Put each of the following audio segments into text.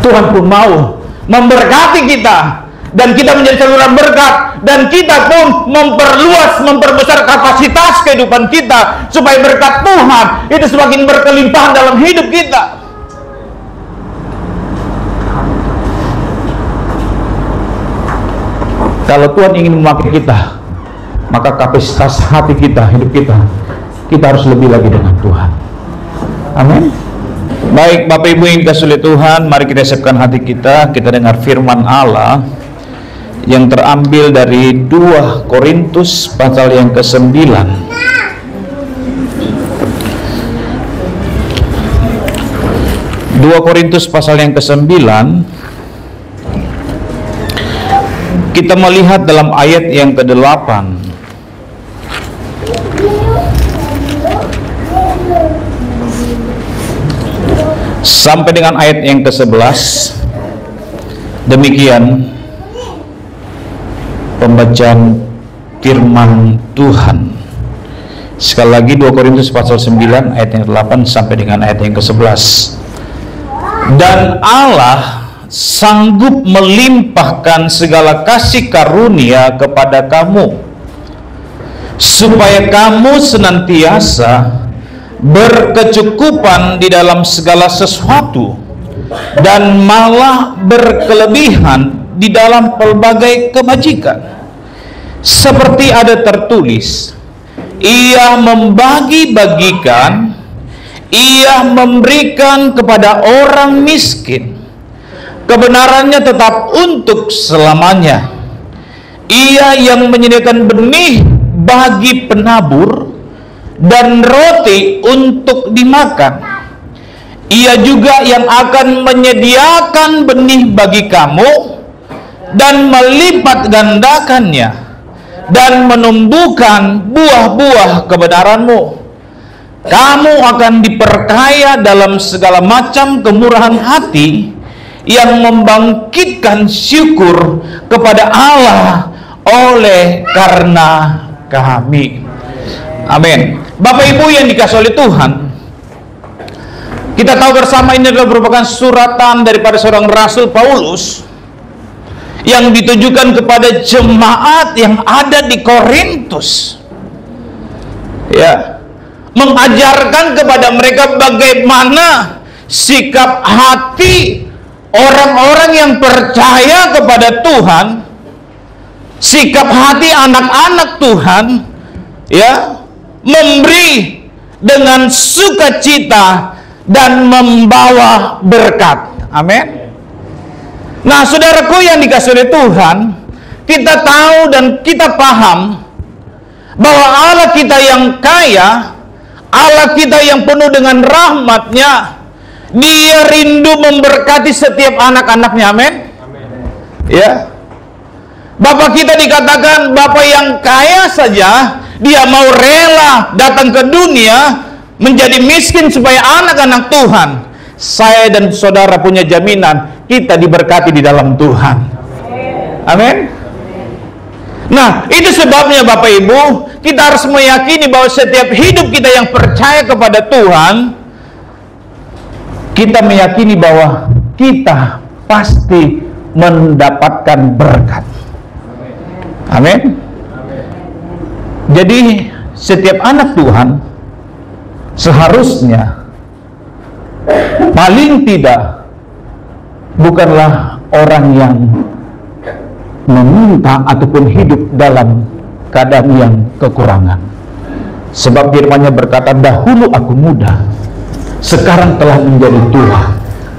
Tuhan pun mau memberkati kita, dan kita menjadi saluran berkat, dan kita pun memperbesar kapasitas kehidupan kita, supaya berkat Tuhan itu semakin berkelimpahan dalam hidup kita. Kalau Tuhan ingin memakai kita, maka kapasitas hati kita, hidup kita harus lebih lagi dengan Tuhan. Amin. Baik, Bapak Ibu yang dikasihi oleh Tuhan, mari kita siapkan hati kita dengar firman Allah yang terambil dari 2 Korintus pasal yang ke-9. 2 Korintus pasal yang ke-9, kita melihat dalam ayat yang ke-8. Sampai dengan ayat yang ke-11. Demikian pembacaan firman Tuhan. Sekali lagi 2 Korintus pasal 9 ayat yang ke-8 sampai dengan ayat yang ke-11. Dan Allah sanggup melimpahkan segala kasih karunia kepada kamu, supaya kamu senantiasa berkecukupan di dalam segala sesuatu, dan malah berkelebihan di dalam pelbagai kebajikan. Seperti ada tertulis, Ia membagi-bagikan, Ia memberikan kepada orang miskin, kebenarannya tetap untuk selamanya. Ia yang menyediakan benih bagi penabur dan roti untuk dimakan. Ia juga yang akan menyediakan benih bagi kamu dan melipat gandakannya dan menumbuhkan buah-buah kebenaranmu. Kamu akan diperkaya dalam segala macam kemurahan hati, yang membangkitkan syukur kepada Allah oleh karena kami. Amin. Bapak Ibu yang dikasihi oleh Tuhan, kita tahu bersama ini adalah merupakan suratan daripada seorang Rasul Paulus yang ditujukan kepada jemaat yang ada di Korintus. Ya, mengajarkan kepada mereka bagaimana sikap hati orang-orang yang percaya kepada Tuhan, sikap hati anak-anak Tuhan, ya, memberi dengan sukacita dan membawa berkat. Amin. Nah, saudaraku yang dikasihi oleh Tuhan, kita tahu dan kita paham bahwa Allah kita yang kaya, Allah kita yang penuh dengan rahmat-Nya, Dia rindu memberkati setiap anak-anaknya. Amin. Ya, Bapak kita dikatakan Bapak yang kaya saja, Dia mau rela datang ke dunia menjadi miskin supaya anak-anak Tuhan, saya dan saudara punya jaminan kita diberkati di dalam Tuhan. Amin. Nah, itu sebabnya Bapak Ibu, kita harus meyakini bahwa setiap hidup kita yang percaya kepada Tuhan, kita meyakini bahwa kita pasti mendapatkan berkat. Amin. Jadi setiap anak Tuhan seharusnya paling tidak bukanlah orang yang meminta ataupun hidup dalam keadaan yang kekurangan. Sebab firman-Nya berkata, dahulu aku muda, sekarang telah menjadi tua.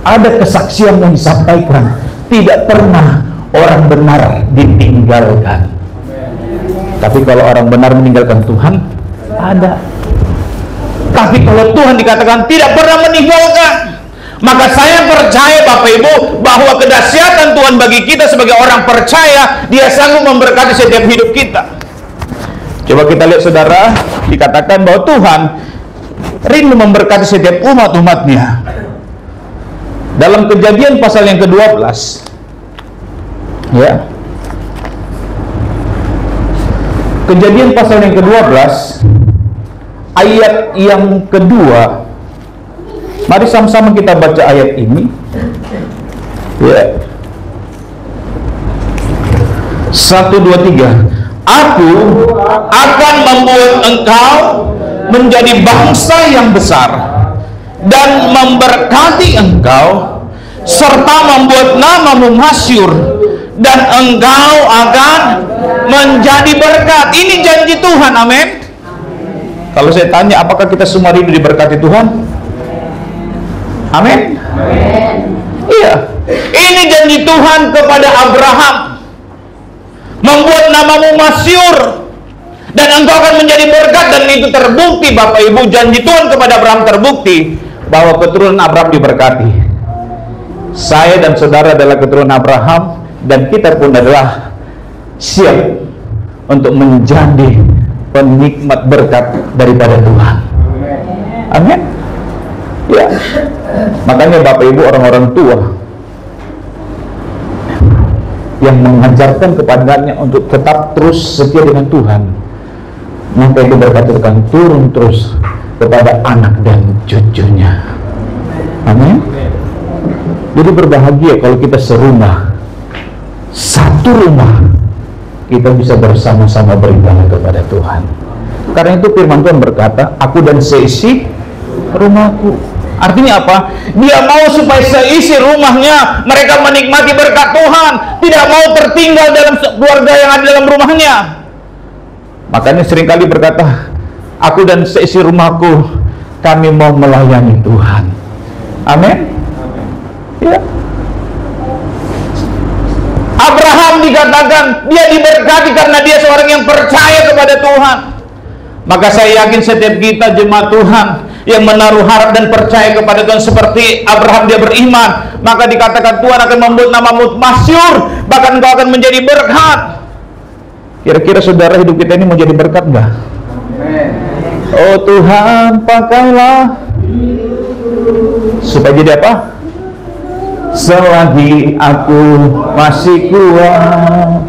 Ada kesaksian yang disampaikan, tidak pernah orang benar ditinggalkan. Tapi kalau orang benar meninggalkan Tuhan, ada. Tapi kalau Tuhan dikatakan tidak pernah meninggalkan, maka saya percaya Bapak Ibu bahwa kedahsyatan Tuhan bagi kita sebagai orang percaya, Dia sanggup memberkati setiap hidup kita. Coba kita lihat saudara, dikatakan bahwa Tuhan rindu memberkati setiap umat-umatnya. Dalam Kejadian pasal yang ke-12, ya, Kejadian pasal yang ke-12 ayat yang kedua. Mari sama-sama kita baca ayat ini. Ya. 1, 2, 3. Aku akan membuat engkau menjadi bangsa yang besar dan memberkati engkau, serta membuat namamu masyhur, dan engkau akan menjadi berkat. Ini janji Tuhan, amin. Kalau saya tanya, apakah kita semua rindu diberkati Tuhan? Amin. Iya. Ini janji Tuhan kepada Abraham, membuat namamu masyhur dan engkau akan menjadi berkat. Dan itu terbukti, Bapak Ibu, janji Tuhan kepada Abraham terbukti bahwa keturunan Abraham diberkati. Saya dan saudara adalah keturunan Abraham, dan kita pun adalah siap untuk menjadi penikmat berkat daripada Tuhan. Amin. Ya. Makanya Bapak Ibu, orang-orang tua yang mengajarkan kepadanya untuk tetap terus setia dengan Tuhan, maka itu berkat akan turun terus kepada anak dan cucunya. Amin. Jadi berbahagia kalau kita serumah, satu rumah, kita bisa bersama-sama beribadah kepada Tuhan. Karena itu firman Tuhan berkata, aku dan seisi rumahku. Artinya apa? Dia mau supaya seisi rumahnya mereka menikmati berkat Tuhan, tidak mau tertinggal dalam keluarga yang ada dalam rumahnya. Makanya seringkali berkata, aku dan seisi rumahku, kami mau melayani Tuhan. Amin. Ya. Abraham dikatakan dia diberkati karena dia seorang yang percaya kepada Tuhan. Maka saya yakin setiap kita jemaat Tuhan yang menaruh harap dan percaya kepada Tuhan seperti Abraham, dia beriman, maka dikatakan Tuhan akan membuat namamu masyhur, bahkan engkau akan menjadi berkat. Kira-kira saudara, hidup kita ini mau jadi berkat enggak? Oh Tuhan, pakailah supaya jadi apa? Selagi aku masih kuat,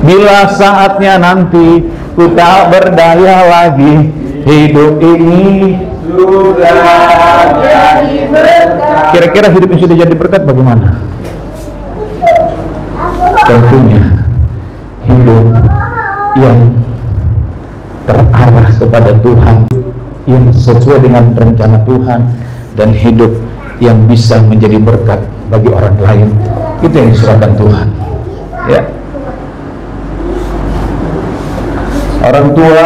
bila saatnya nanti ku tak berdaya lagi, hidup ini sudah jadi berkat. Kira-kira hidup yang sudah jadi berkat bagaimana? Tentunya hidup yang terarah kepada Tuhan, yang sesuai dengan rencana Tuhan, dan hidup yang bisa menjadi berkat bagi orang lain. Itu yang diserahkan Tuhan. Ya. Orang tua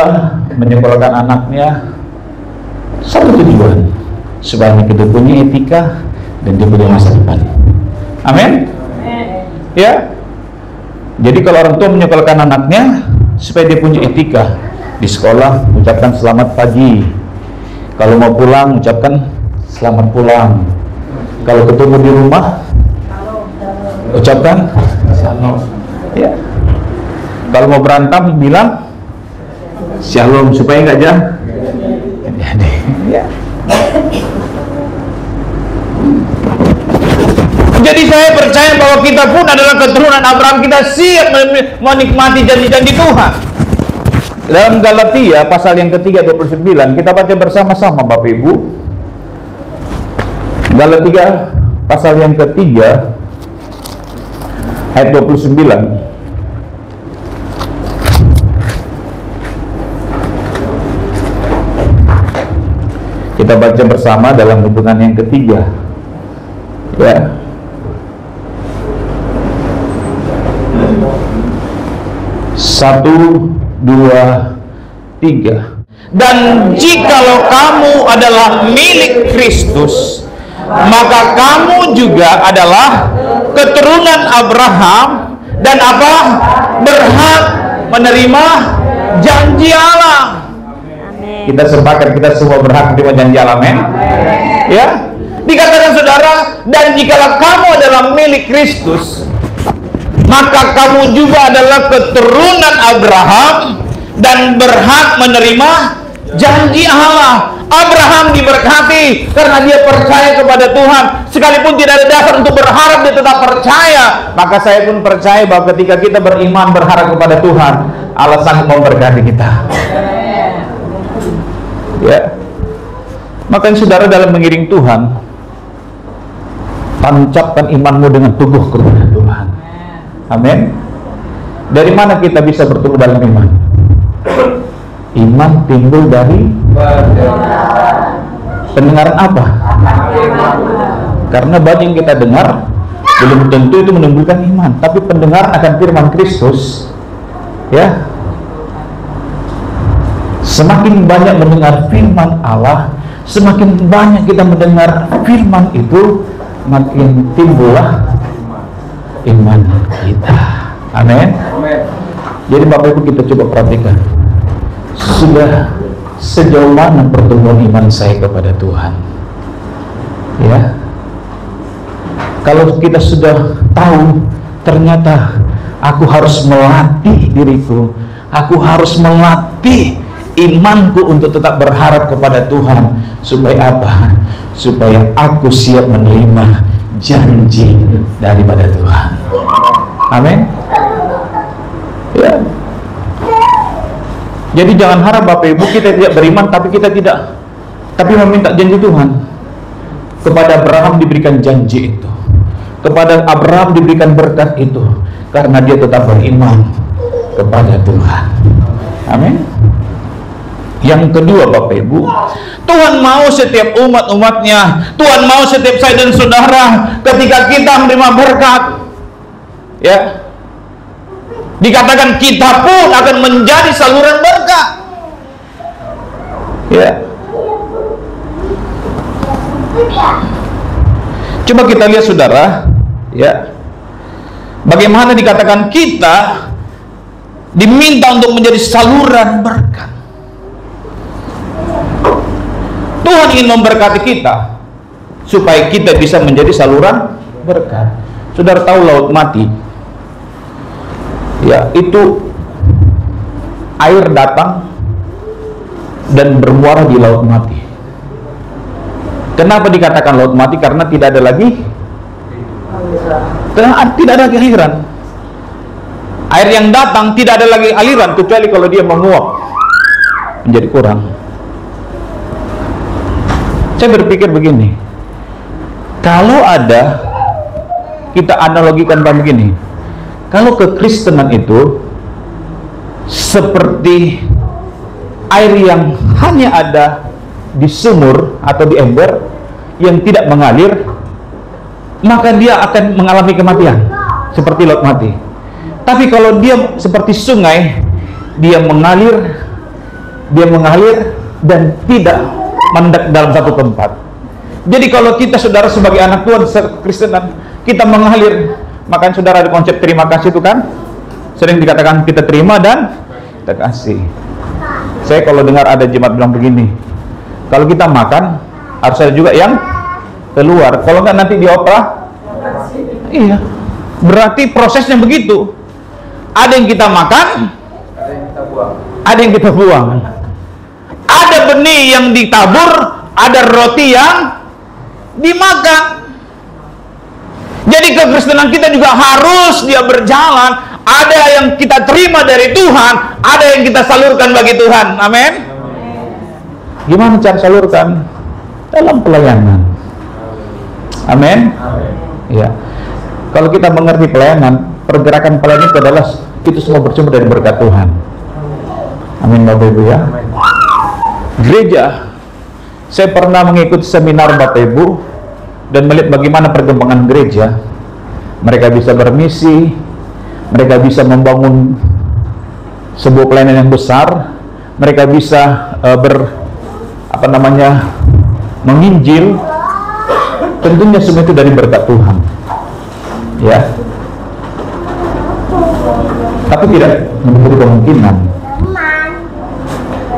menyekolahkan anaknya satu tujuan, supaya anak itu punya etika dan dia punya masa depan. Amin. Ya. Jadi kalau orang tua menyekolahkan anaknya supaya dia punya etika, di sekolah ucapkan selamat pagi, kalau mau pulang ucapkan selamat pulang, kalau ketemu di rumah ucapkan shalom. Ya. Kalau mau berantem bilang shalom, supaya enggak jadi. Ya. Jadi saya percaya bahwa kita pun adalah keturunan Abraham, kita siap menikmati janji-janji Tuhan. Dalam Galatia pasal yang ketiga 29, kita baca bersama-sama Bapak Ibu. Galatia pasal yang ketiga ayat 29. Kita baca bersama dalam hitungan yang ketiga. Ya. Satu, dua, tiga. Dan jikalau kamu adalah milik Kristus, maka kamu juga adalah keturunan Abraham dan apa? Berhak menerima janji Allah. Kita sepakat, kita semua berhak menerima janji Allah, amin. Ya. Dikatakan saudara, dan jikalau kamu adalah milik Kristus, maka kamu juga adalah keturunan Abraham dan berhak menerima janji Allah. Abraham diberkati karena dia percaya kepada Tuhan, sekalipun tidak ada dasar untuk berharap, dia tetap percaya. Maka saya pun percaya bahwa ketika kita beriman berharap kepada Tuhan, Allah sanggup memberkati kita. Ya. Makanya saudara, dalam mengiring Tuhan, Tancapkan imanmu dengan teguh kepada Tuhan. Amin. Dari mana kita bisa bertumbuh dalam iman? Iman timbul dari pendengaran apa? Karena banyak yang kita dengar belum tentu itu menumbuhkan iman, tapi pendengaran akan firman Kristus, ya. Semakin banyak mendengar firman Allah, semakin banyak kita mendengar firman itu, makin timbullah iman kita. Amin. Jadi Bapak Ibu, kita coba perhatikan, sudah sejauh mana pertumbuhan iman saya kepada Tuhan, ya. Kalau kita sudah tahu, ternyata aku harus melatih diriku, aku harus melatih imanku untuk tetap berharap kepada Tuhan. Supaya apa? Supaya aku siap menerima janji daripada Tuhan. Amin. Ya. Jadi jangan harap Bapak Ibu kita tidak beriman tapi meminta janji Tuhan. Kepada Abraham diberikan janji itu, kepada Abraham diberikan berkat itu, karena dia tetap beriman kepada Tuhan. Amin. Yang kedua Bapak Ibu, Tuhan mau setiap umat-umatnya, Tuhan mau setiap saya dan saudara, ketika kita menerima berkat, ya, dikatakan kita pun akan menjadi saluran berkat, ya. Coba kita lihat saudara, ya, bagaimana dikatakan kita diminta untuk menjadi saluran berkat. Tuhan ingin memberkati kita supaya kita bisa menjadi saluran berkat. Saudara tahu laut mati, ya, itu air datang dan bermuara di laut mati. Kenapa dikatakan laut mati? Karena tidak ada lagi aliran. Air yang datang tidak ada lagi aliran, kecuali kalau dia menguap menjadi kurang. Saya berpikir begini, kalau ada, kita analogikan begini, kalau kekristenan itu seperti air yang hanya ada di sumur atau di ember yang tidak mengalir, maka dia akan mengalami kematian seperti laut mati. Tapi kalau dia seperti sungai, dia mengalir dan tidak mendek dalam satu tempat. Jadi kalau kita saudara sebagai anak Tuhan Kristenan, kita mengalir, makanya saudara ada konsep terima kasih itu kan sering dikatakan, kita terima dan kita kasih. Saya kalau dengar ada jemaat bilang begini, kalau kita makan harus ada juga yang keluar, kalau enggak nanti diopera. Iya, berarti prosesnya begitu. Ada yang kita makan, ada yang kita buang. Ada benih yang ditabur, ada roti yang dimakan. Jadi kekristenan kita juga harus dia berjalan. Ada yang kita terima dari Tuhan, ada yang kita salurkan bagi Tuhan. Amin. Gimana cara salurkan? Dalam pelayanan. Amin. Ya. Kalau kita mengerti pelayanan, pergerakan pelayanan itu adalah itu semua bersumber dari berkat Tuhan. Amin Bapak Ibu ya. Gereja, saya pernah mengikuti seminar Bapak Ibu dan melihat bagaimana perkembangan gereja. Mereka bisa bermisi, mereka bisa membangun sebuah pelayanan yang besar, mereka bisa menginjil. Tentunya semua itu dari berkat Tuhan, ya. Tapi tidak menutup kemungkinan.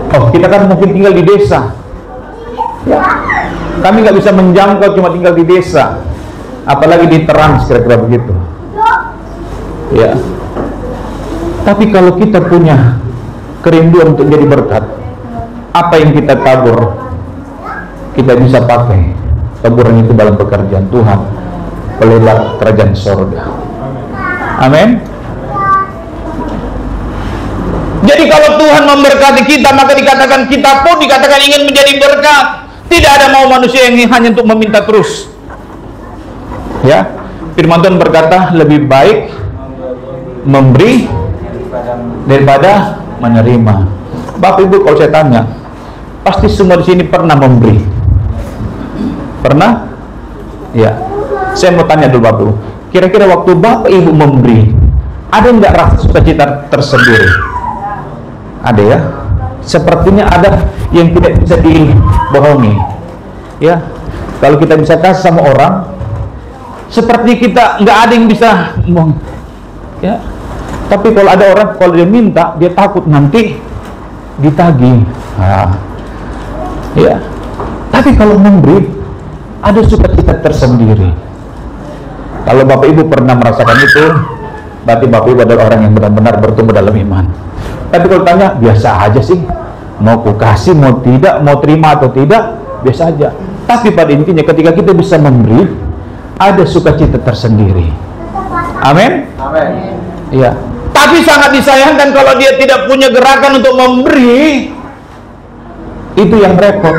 Oh, kita kan mungkin tinggal di desa, ya. Kami nggak bisa menjangkau cuma tinggal di desa, apalagi di Trans, kira-kira begitu, ya. Tapi kalau kita punya kerinduan untuk jadi berkat, apa yang kita tabur, kita bisa pakai taburan itu dalam pekerjaan Tuhan, pelihara kerajaan sorga. Amin. Jadi kalau Tuhan memberkati kita, maka dikatakan kita pun dikatakan ingin menjadi berkat. Tidak ada mau manusia yang hanya untuk meminta terus. Ya, firman Tuhan berkata lebih baik memberi daripada menerima. Bapak Ibu, kalau saya tanya, pasti semua di sini pernah memberi. Pernah? Ya. Saya mau tanya dulu Bapak Ibu, kira-kira waktu Bapak Ibu memberi, ada nggak rasa sukacita tersendiri? Ada ya? Sepertinya ada yang tidak bisa dibohongi. Ya, kalau kita bisa kasih sama orang, seperti kita nggak ada yang bisa bohong. Ya, tapi kalau ada orang, kalau dia minta, dia takut nanti ditagih. Nah, ya. Tapi kalau memberi, ada sukacita tersendiri. Kalau Bapak Ibu pernah merasakan itu, berarti Bapak Ibu adalah orang yang benar-benar bertumbuh dalam iman. Tapi kalau tanya, biasa aja sih, mau ku kasih, mau tidak, mau terima atau tidak, biasa aja. Tapi pada intinya ketika kita bisa memberi, ada sukacita tersendiri. Amin? Amin. Iya. Tapi sangat disayangkan kalau dia tidak punya gerakan untuk memberi, itu yang repot.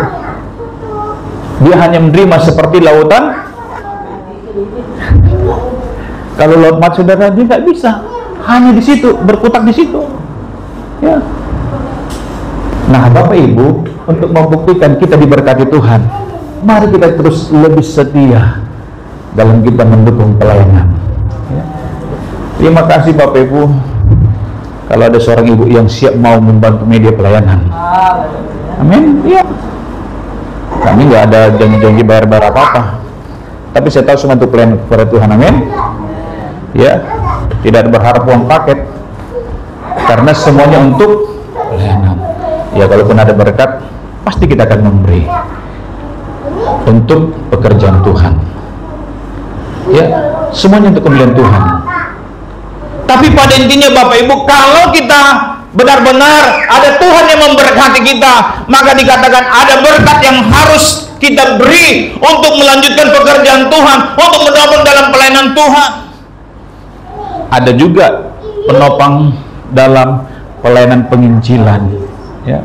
Dia hanya menerima seperti lautan. Kalau laut mat saudara, dia nggak bisa, hanya di situ, berkutak di situ. Ya. Nah, Bapak Ibu, untuk membuktikan kita diberkati Tuhan, mari kita terus lebih setia dalam kita mendukung pelayanan. Ya. Terima kasih Bapak Ibu, kalau ada seorang ibu yang siap mau membantu media pelayanan. Amin. Ya. Kami nggak ada janji-janji bayar-bayar apa-apa, tapi saya tahu semua itu pelayanan kepada Tuhan. Amin. Ya, tidak berharap uang paket, karena semuanya untuk pelayanan. Ya, kalaupun ada berkat, pasti kita akan memberi untuk pekerjaan Tuhan. Ya, semuanya untuk kemuliaan Tuhan. Tapi pada intinya Bapak Ibu, kalau kita benar-benar ada Tuhan yang memberkati kita, maka dikatakan ada berkat yang harus kita beri untuk melanjutkan pekerjaan Tuhan, untuk menopang dalam pelayanan Tuhan. Ada juga penopang dalam pelayanan penginjilan, ya.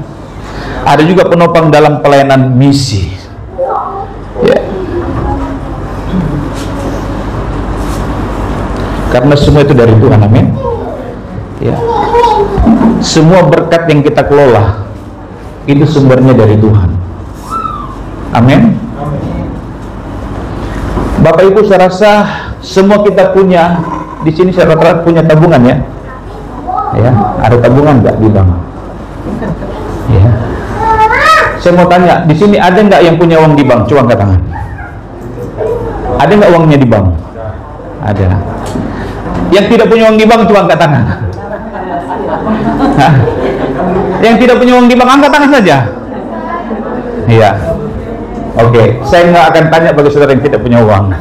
Ada juga penopang dalam pelayanan misi, ya. Karena semua itu dari Tuhan. Amin. Ya. Semua berkat yang kita kelola itu sumbernya dari Tuhan. Amin. Bapak Ibu, saya rasa semua kita punya di sini, saya rata-rata punya tabungan ya. Ya, ada tabungan nggak di bank? Ya. Saya mau tanya, di sini ada nggak yang punya uang di bank? Coba angkat tangan. Ada nggak uangnya di bank? Ada. Yang tidak punya uang di bank, coba angkat tangan. Hah? Yang tidak punya uang di bank, angkat tangan saja. Iya. Oke, saya nggak akan tanya bagi saudara yang tidak punya uang.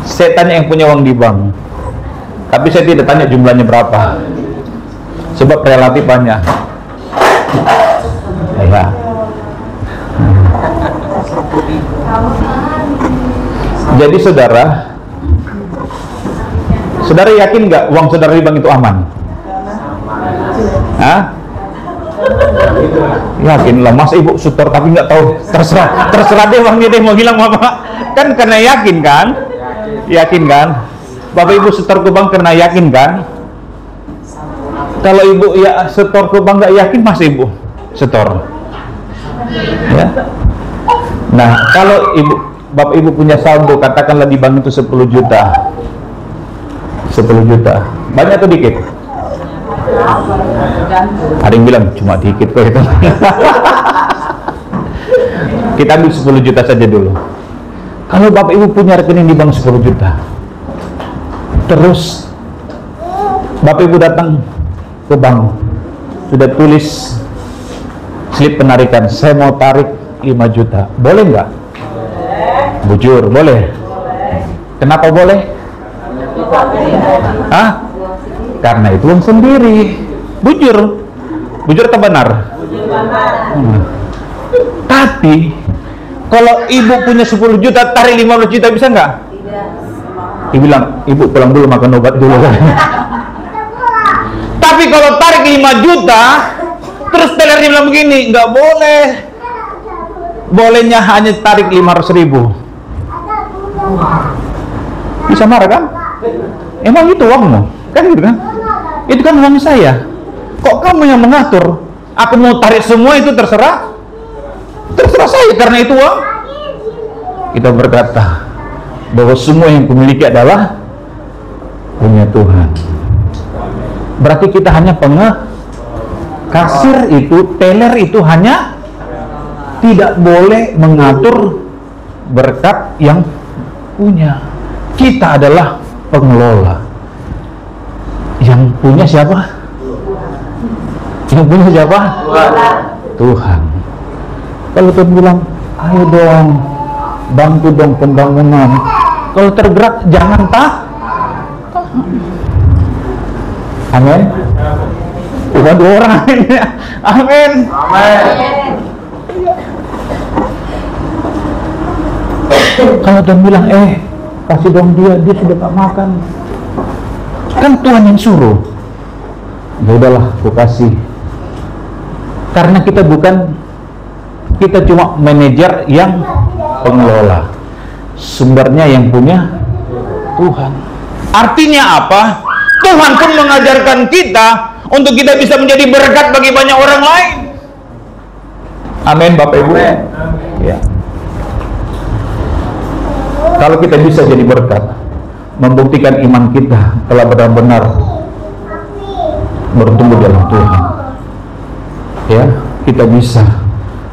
Saya tanya yang punya uang di bank. Tapi saya tidak tanya jumlahnya berapa, sebab relatif banyak. Ya. Jadi saudara yakin nggak uang saudara di bank itu aman? Hah? Yakin lah, Mas Ibu setor tapi nggak tahu, terserah deh uangnya deh mau hilang apa? Kan karena yakin kan? Yakin kan? Bapak Ibu setor ke bank karena yakin kan? Kalau Ibu ya setor ke bank nggak yakin, Mas Ibu setor. Ya. Nah, kalau Bapak Ibu punya saldo, katakanlah di bank itu 10 juta. 10 juta. Banyak atau dikit? Ada yang bilang cuma dikit kok itu. Kita ambil 10 juta saja dulu. Kalau Bapak Ibu punya rekening di bank 10 juta, terus Bapak Ibu datang ke bank, sudah tulis slip penarikan, saya mau tarik 5 juta, boleh nggak? Bujur, boleh? Kenapa boleh? Hah? Karena itu uang sendiri. Bujur atau benar? Tapi kalau ibu punya 10 juta, tarik 15 juta bisa nggak? Ibu bilang, ibu pulang dulu makan obat dulu kan. Tapi kalau tarik 5 juta, terus tellernya bilang begini, nggak boleh. Bolehnya hanya tarik 500.000. Bisa marah kan? Emang itu uangmu? Kan gitu kan? Itu kan uang saya. Kok kamu yang mengatur? Aku mau tarik semua, itu terserah saya, karena itu uang. Kita berkata bahwa semua yang kumiliki adalah punya Tuhan. Berarti kita hanya kasir itu, teller itu hanya tidak boleh mengatur berkat yang punya. Kita adalah pengelola. Yang punya siapa? Yang punya siapa? Tuhan. Kalau Tuhan bilang, ayo dong, bantu dong pembangunan. Kalau tergerak, jangan amin. Bukan dua orang. Amin. Kalau Tuhan bilang, kasih dong dia sudah tak makan. Kan Tuhan yang suruh. Ya udahlah, aku kasih. Karena kita cuma manajer yang pengelola. Sumbernya yang punya Tuhan. Artinya apa? Tuhan pun mengajarkan kita untuk kita bisa menjadi berkat bagi banyak orang lain. Amin, Bapak Ibu. Ya. Kalau kita bisa jadi berkat, membuktikan iman kita telah benar-benar bertumbuh dalam Tuhan. Ya, kita bisa.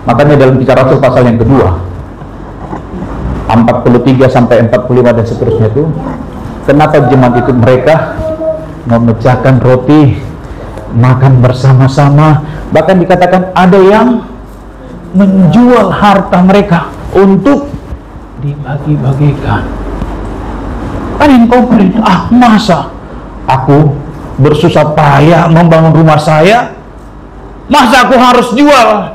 Makanya dalam Kisah Rasul pasal yang kedua 43 sampai 45 dan seterusnya itu, kenapa jemaat itu mereka memecahkan roti, makan bersama-sama, bahkan dikatakan ada yang menjual harta mereka untuk dibagi-bagikan. Ada yang komplain, masa aku bersusah payah membangun rumah saya, masa aku harus jual,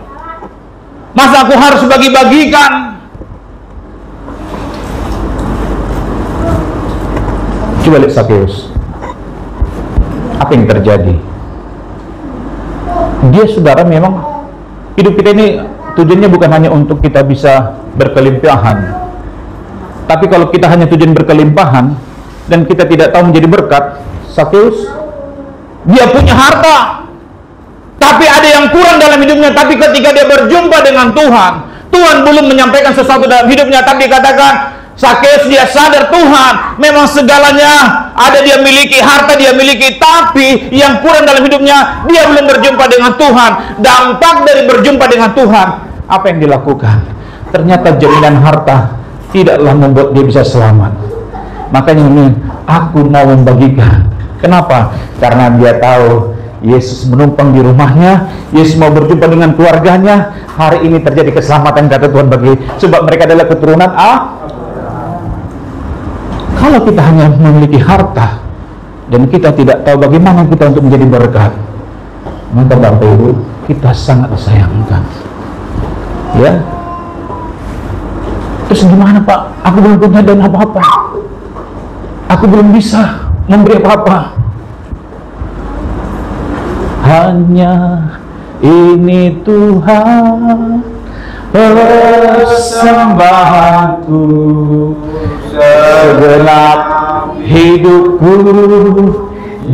masa aku harus bagi-bagikan? Coba lihat Sakeus, apa yang terjadi? Dia, saudara, memang hidup kita ini tujuannya bukan hanya untuk kita bisa berkelimpahan, tapi kalau kita hanya tujuan berkelimpahan dan kita tidak tahu menjadi berkat, Sakeus, dia punya harta, tapi ada yang kurang dalam hidupnya. Tapi ketika dia berjumpa dengan Tuhan, Tuhan belum menyampaikan sesuatu dalam hidupnya, tapi dikatakan Sakeus dia sadar Tuhan memang segalanya ada, dia miliki harta, dia miliki, tapi yang kurang dalam hidupnya, dia belum berjumpa dengan Tuhan. Dampak dari berjumpa dengan Tuhan, apa yang dilakukan? Ternyata jaminan harta tidaklah membuat dia bisa selamat. Makanya ini, aku mau membagikan. Kenapa? Karena dia tahu Yesus menumpang di rumahnya, Yesus mau berjumpa dengan keluarganya. Hari ini terjadi keselamatan, kata Tuhan, bagi, sebab mereka adalah keturunan Kalau kita hanya memiliki harta dan kita tidak tahu bagaimana kita untuk menjadi berkat, maka Bapak Ibu, kita sangat disayangkan. Ya. Terus gimana, Pak? Aku belum punya dan apa-apa. Aku belum bisa memberi apa-apa. Hanya ini Tuhan persembahanku, segenap hidupku,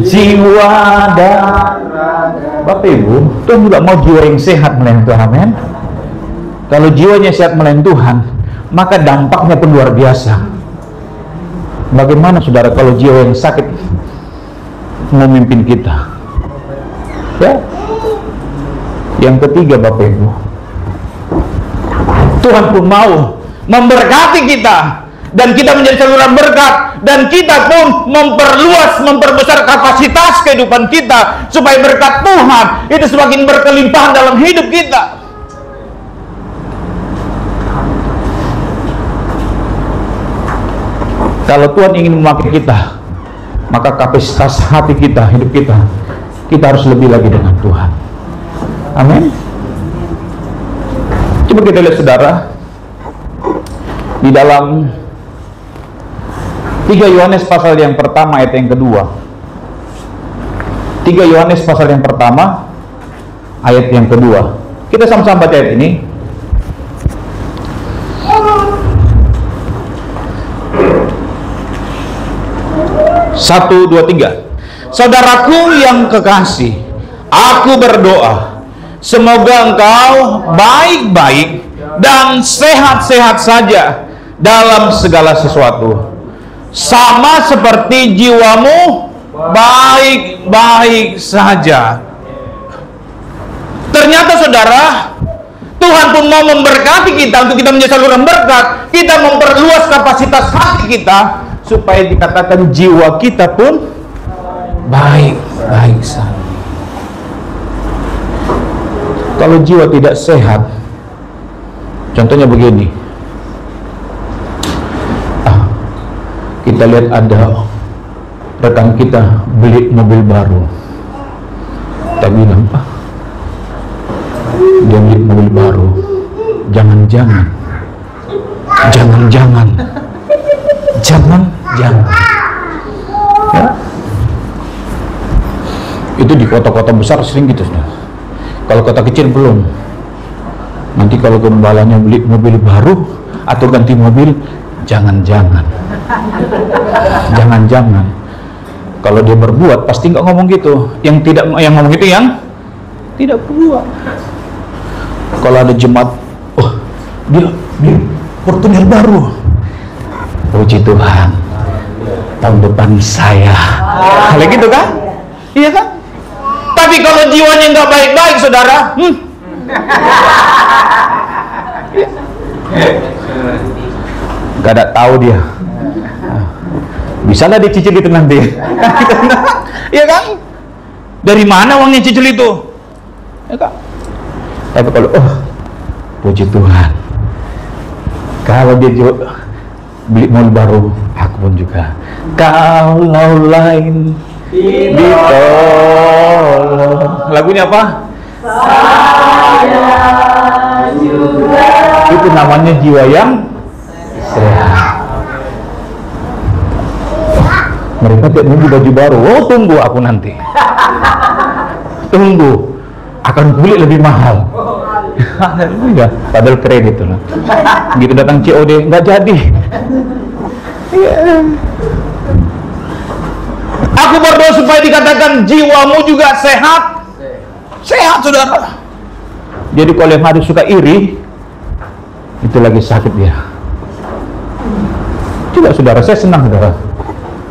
jiwa dan raga. Bapak Ibu, Tuhan juga mau jiwa yang sehat melayani Tuhan. Amin. Kalau jiwanya sehat melayani Tuhan, maka dampaknya pun luar biasa. Bagaimana, saudara, kalau jiwa yang sakit memimpin kita? Ya. Yang ketiga, Bapak Ibu, Tuhan pun mau memberkati kita dan kita menjadi saluran berkat, dan kita pun memperbesar kapasitas kehidupan kita supaya berkat Tuhan itu semakin berkelimpahan dalam hidup kita. Kalau Tuhan ingin memakai kita, maka kapasitas hati kita, hidup kita harus lebih lagi dengan Tuhan. Amin. Coba kita lihat, saudara, di dalam 3 Yohanes pasal yang pertama ayat yang kedua. 3 Yohanes pasal yang pertama ayat yang kedua. Kita sama-sama baca ayat ini. 1, 2, 3. Saudaraku yang kekasih, aku berdoa semoga engkau baik-baik dan sehat-sehat saja dalam segala sesuatu, sama seperti jiwamu baik-baik saja. Ternyata saudara, Tuhan pun mau memberkati kita untuk kita menjadi saluran berkat. Kita memperluas kapasitas hati kita supaya dikatakan jiwa kita pun baik-baik saja. Kalau jiwa tidak sehat, contohnya begini, kita lihat ada rekan kita beli mobil baru, kita bilang, dia beli mobil baru, jangan-jangan ya. Itu di kota-kota besar sering gitu, saudara. Kalau kota kecil belum. Nanti kalau gembalanya beli mobil baru atau ganti mobil, jangan-jangan. Kalau dia berbuat pasti nggak ngomong gitu. Yang ngomong gitu yang tidak berbuat. Kalau ada jemaat, dia beli Fortuner baru, puji Tuhan, tahun depan saya. Hal gitu kan? Iya kan? Tapi kalau jiwanya nggak baik-baik, saudara, nggak ada tahu dia. Bisa nggak dicicil itu nanti? Iya kan? Dari mana uangnya cicil itu? Ya kan? Tapi kalau puji Tuhan, kalau dia juga beli mobil baru, aku pun juga. Kalau lain ditolong. Lagunya apa? Saya juga. Itu namanya jiwa yang sehat. Mereka tiap minggu baju baru. Tunggu aku nanti. Tunggu. Akan beli lebih mahal. Haleluya. Padahal kredit tuh. Gitu datang COD nggak jadi. Aku berdoa supaya dikatakan jiwamu juga sehat. Sehat, saudara. Jadi kalau yang hari suka iri, itu lagi sakit dia. Tidak, saudara, saya senang, saudara.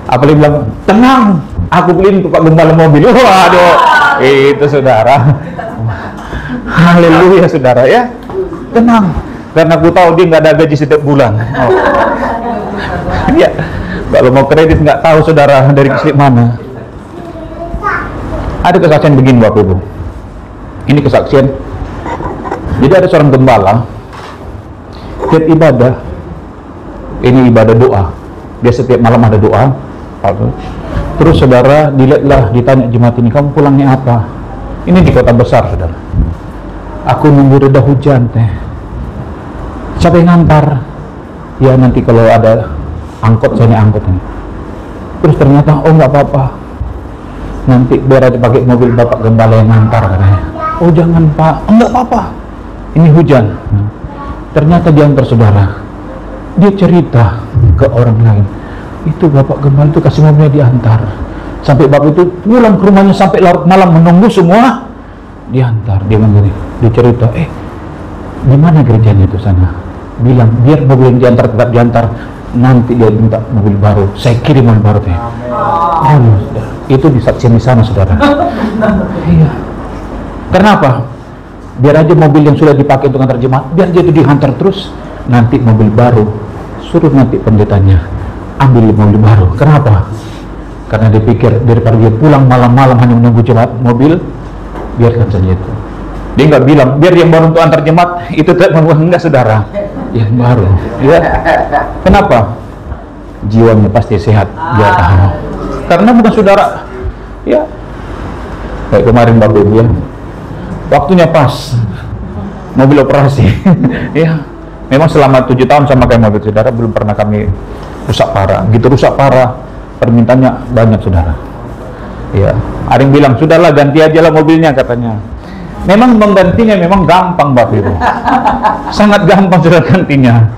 Apalagi bilang, tenang, aku beliin untuk Pak Gembala mobil. Waduh, itu saudara. Haleluya, saudara, ya. Tenang, karena aku tahu dia nggak ada gaji setiap bulan. Iya. Kalau mau kredit nggak tahu, saudara, dari slip mana. Ada kesaksian begini, Bapak Ibu. Ini kesaksian. Jadi ada seorang gembala, setiap ibadah, ini ibadah doa. Dia setiap malam ada doa. Terus saudara, dilihatlah, ditanya jemaat ini, kamu pulangnya apa? Ini di kota besar, saudara. Aku nunggu reda hujan, teh. Siapa yang ngantar? Ya nanti kalau ada angkot, saya naik angkot ini. Terus ternyata, nggak apa-apa, nanti biar ada pakai mobil Bapak Gembala yang ngantar, katanya. Jangan Pak, nggak apa-apa, ini hujan. Ternyata diantar, saudara. Dia cerita ke orang lain, itu Bapak Gembala itu kasih mobilnya diantar. Sampai Bapak itu pulang ke rumahnya sampai larut malam menunggu semua diantar. Dia bilang gini, dia cerita, gimana gerejanya itu sana? Bilang, biar mobil yang diantar tetap diantar. Nanti dia minta mobil baru, saya kirim mobil baru teh. Itu disaksikan di sana, saudara. Iya. Kenapa? Biar aja mobil yang sudah dipakai untuk antar jemaat, biar dia itu dihantar terus. Nanti mobil baru, suruh nanti pendetanya ambil mobil baru. Kenapa? Karena dia pikir daripada dia pulang malam-malam hanya menunggu jemaat mobil, biarkan saja itu. Dia nggak bilang biar yang baru untuk antar jemaat itu tidak enggak, saudara. Yang baru, ya. Kenapa? Jiwanya pasti sehat, dia tahu. Karena bukan saudara, ya. Kayak kemarin Bapak Ibu, ya. Waktunya pas, mobil operasi, ya. Memang selama 7 tahun sama kayak mobil saudara, belum pernah kami rusak parah. Gitu rusak parah, permintaannya banyak, saudara. Ya, ada yang bilang sudahlah ganti aja lah mobilnya, katanya. Memang menggantinya memang gampang, Bapak Ibu. Sangat gampang, saudara, gantinya.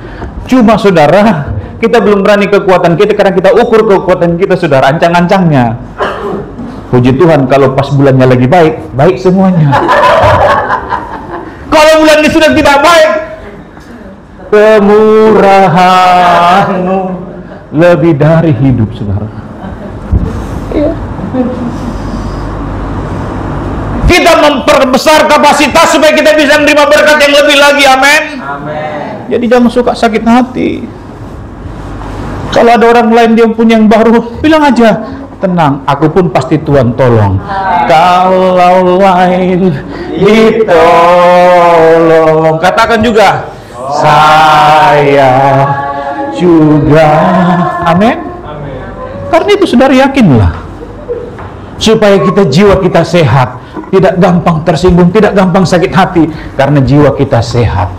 Cuma saudara, Kita belum berani kekuatan kita karena kita ukur kekuatan kita sudah ancang-ancangnya. Puji Tuhan kalau pas bulannya lagi baik, baik semuanya. Kalau bulannya sudah tidak baik, kemurahan-Mu lebih dari hidup, saudara. Iya. Kita memperbesar kapasitas supaya kita bisa menerima berkat yang lebih lagi. Amin. Jadi jangan suka sakit hati. Kalau ada orang lain dia punya yang baru, bilang aja, tenang, aku pun pasti Tuhan tolong. Kalau lain ditolong, katakan juga, saya juga. Amin. Karena itu saudara yakinlah, supaya jiwa kita sehat, tidak gampang tersinggung, tidak gampang sakit hati, karena jiwa kita sehat.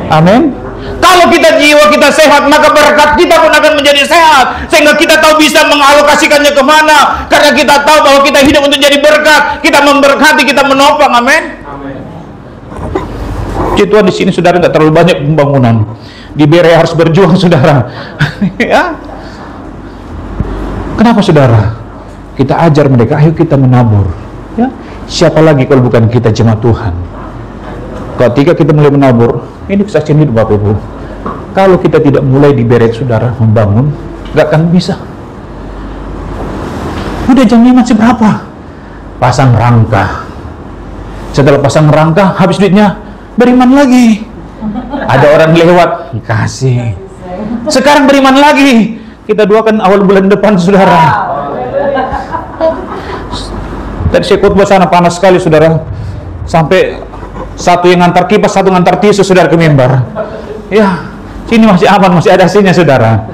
Amin. Kalau jiwa kita sehat, maka berkat kita pun akan menjadi sehat, sehingga kita tahu bisa mengalokasikannya kemana, karena kita tahu bahwa kita hidup untuk jadi berkat, kita memberkati, kita menopang. Amin. Tuhan di sini saudara nggak terlalu banyak pembangunan, di Bere harus berjuang saudara. Ya. Kenapa saudara? Kita ajar mereka, ayo kita menabur. Ya. Siapa lagi kalau bukan kita jemaat Tuhan? Ketika kita mulai menabur, ini kesaksian hidup Bapak Ibu. Kalau kita tidak mulai di Bere saudara membangun, nggak akan bisa. Udah jamnya masih berapa? Pasang rangka. Setelah pasang rangka, habis duitnya beriman lagi. Ada orang lewat, kasih. Sekarang beriman lagi. Kita doakan awal bulan depan saudara. Tadi saya khotbah sana panas sekali saudara, sampai satu yang ngantar kipas, satu ngantar tisu saudara ke mimbar. Ya, sini masih aman, masih ada AC-nya saudara.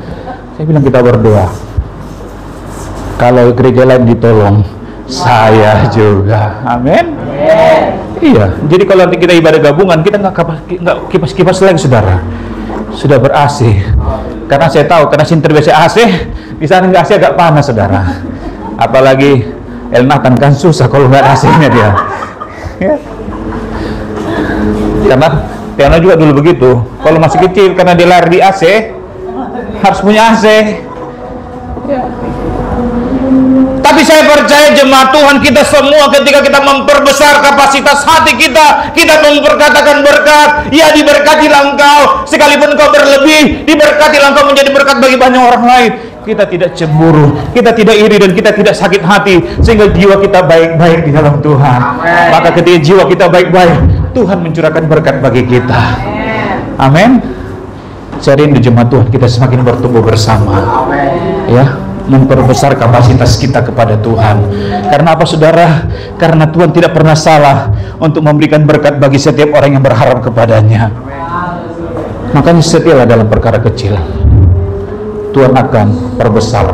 Saya bilang kita berdoa, kalau gereja lain ditolong, saya juga. Amin. Iya, jadi kalau nanti kita ibadah gabungan, kita nggak kipas-kipas lagi saudara, sudah ber-AC. Karena saya tahu, karena sini terbiasa AC, di sana nggak AC agak panas saudara. Apalagi El Nathan kan susah kalau nggak AC-nya dia. Ya. Karena Tiana juga dulu begitu. Kalau masih kecil, karena dia lari di AC, harus punya AC. Ya. Tapi saya percaya jemaat Tuhan kita semua, ketika kita memperbesar kapasitas hati kita memperkatakan berkat. Ya, diberkatilah engkau, sekalipun engkau berlebih, diberkatilah engkau menjadi berkat bagi banyak orang lain. Kita tidak cemburu, kita tidak iri, dan kita tidak sakit hati, sehingga jiwa kita baik-baik di dalam Tuhan. Maka ketika jiwa kita baik-baik, Tuhan mencurahkan berkat bagi kita. Amin. Saya rindu jemaat Tuhan kita semakin bertumbuh bersama. Ya, memperbesar kapasitas kita kepada Tuhan. Karena apa saudara? Karena Tuhan tidak pernah salah untuk memberikan berkat bagi setiap orang yang berharap kepadanya. Makanya setialah dalam perkara kecil, Tuhan akan perbesar.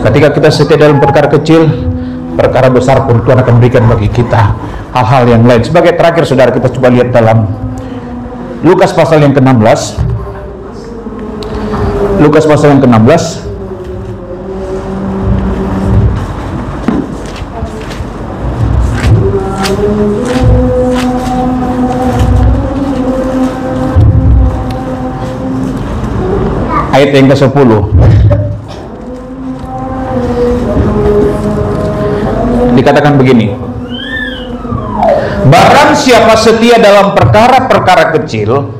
Ketika kita setia dalam perkara kecil, perkara besar pun Tuhan akan berikan bagi kita hal-hal yang lain. Sebagai terakhir saudara, kita coba lihat dalam Lukas pasal yang ke-16. Lukas pasal yang ke-16. Ayat yang ke-10. Dikatakan begini, barang siapa setia dalam perkara-perkara kecil,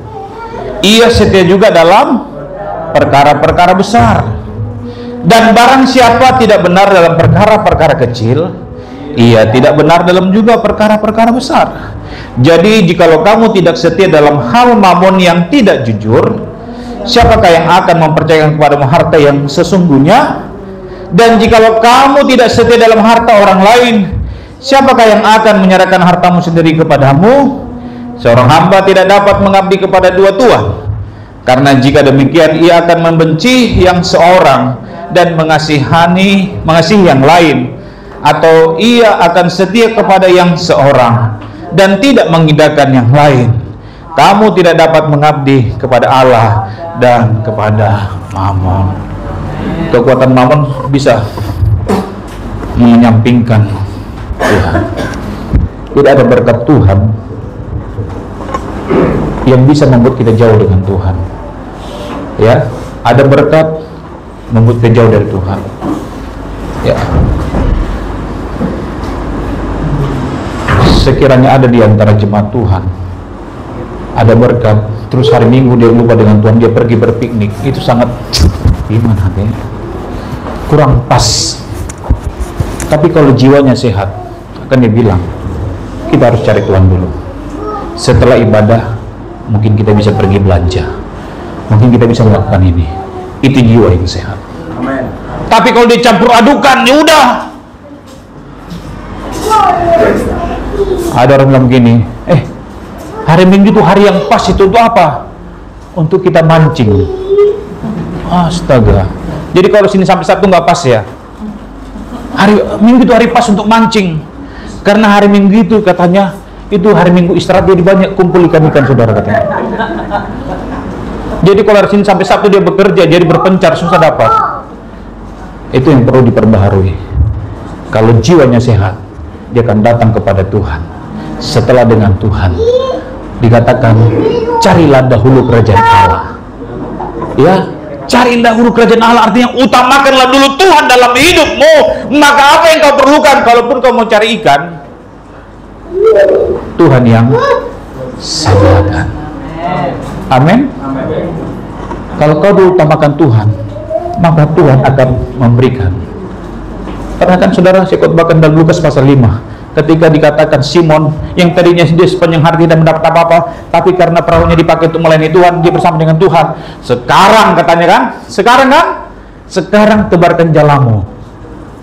ia setia juga dalam perkara-perkara besar. Dan barang siapa tidak benar dalam perkara-perkara kecil, ia tidak benar dalam juga perkara-perkara besar. Jadi jikalau kamu tidak setia dalam hal mamon yang tidak jujur, siapakah yang akan mempercayakan kepadamu harta yang sesungguhnya? Dan jikalau kamu tidak setia dalam harta orang lain, siapakah yang akan menyerahkan hartamu sendiri kepadamu? Seorang hamba tidak dapat mengabdi kepada dua tuan, karena jika demikian ia akan membenci yang seorang dan mengasihi yang lain, atau ia akan setia kepada yang seorang dan tidak mengindahkan yang lain. Kamu tidak dapat mengabdi kepada Allah dan kepada mamon. Kekuatan mamon bisa menyampingkan Tuhan. Tidak ada berkat Tuhan yang bisa membuat kita jauh dengan Tuhan. Ya, Ada berkat membuat kita jauh dari Tuhan. Ya. Sekiranya ada di antara jemaat Tuhan ada berkat, terus hari Minggu dia lupa dengan Tuhan, dia pergi berpiknik, itu sangat gimana hatinya? Kurang pas. Tapi kalau jiwanya sehat, akan dia bilang, kita harus cari Tuhan dulu. Setelah ibadah, mungkin kita bisa pergi belanja, mungkin kita bisa melakukan ini. Itu jiwa yang sehat. Amen. Tapi kalau dicampur adukan, ya udah. Ada orang bilang begini, hari Minggu itu hari yang pas itu untuk apa? Untuk kita mancing. Astaga. Jadi kalau sini sampai Sabtu nggak pas ya. Hari Minggu itu hari pas untuk mancing. Karena hari Minggu itu katanya itu hari Minggu istirahat, jadi banyak kumpul ikan-ikan, saudara katanya. Jadi kalau hari sini sampai Sabtu dia bekerja, jadi berpencar, susah dapat. Itu yang perlu diperbaharui. Kalau jiwanya sehat, dia akan datang kepada Tuhan. Setelah dengan Tuhan, dikatakan carilah dahulu kerajaan Allah. Ya, carilah dahulu kerajaan Allah, artinya utamakanlah dulu Tuhan dalam hidupmu. Maka apa yang kau perlukan, kalaupun kau mau cari ikan, Tuhan yang sediakan. Amin. Kalau kau dulu utamakan Tuhan, maka Tuhan akan memberikan. Karena kan saudara, saya khotbahkan dalam Lukas pasal 5, ketika dikatakan Simon yang tadinya dia sepanjang hari tidak mendapat apa-apa, tapi karena perahunya dipakai untuk melayani Tuhan, dia bersama dengan Tuhan. Sekarang katanya kan, sekarang tebarkan jalamu.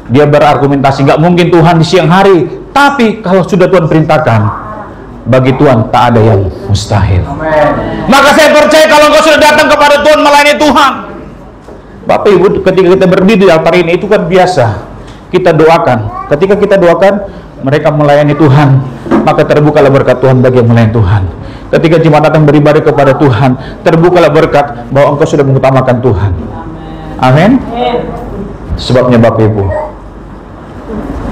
Dia berargumentasi, nggak mungkin Tuhan di siang hari, tapi kalau sudah Tuhan perintahkan, bagi Tuhan tak ada yang mustahil. Amen. Maka saya percaya kalau engkau sudah datang kepada Tuhan melayani Tuhan, Bapak Ibu, ketika kita berdiri di altar ini, itu kan biasa kita doakan. Ketika kita doakan, mereka melayani Tuhan, maka terbukalah berkat Tuhan bagi yang melayani Tuhan. Ketika jemaat datang beribadah kepada Tuhan, terbukalah berkat bahwa engkau sudah mengutamakan Tuhan. Amin. Sebabnya Bapak Ibu,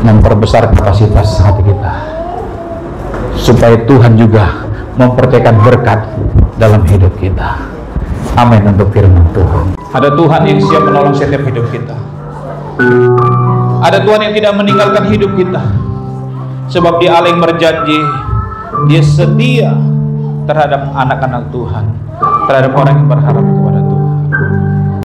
memperbesar kapasitas hati kita, supaya Tuhan juga mempercayakan berkat dalam hidup kita. Amin untuk firman Tuhan. Ada Tuhan yang siap menolong setiap hidup kita. Ada Tuhan yang tidak meninggalkan hidup kita. Sebab Dia Allah yang berjanji, Dia setia terhadap anak-anak Tuhan, terhadap orang yang berharap kepada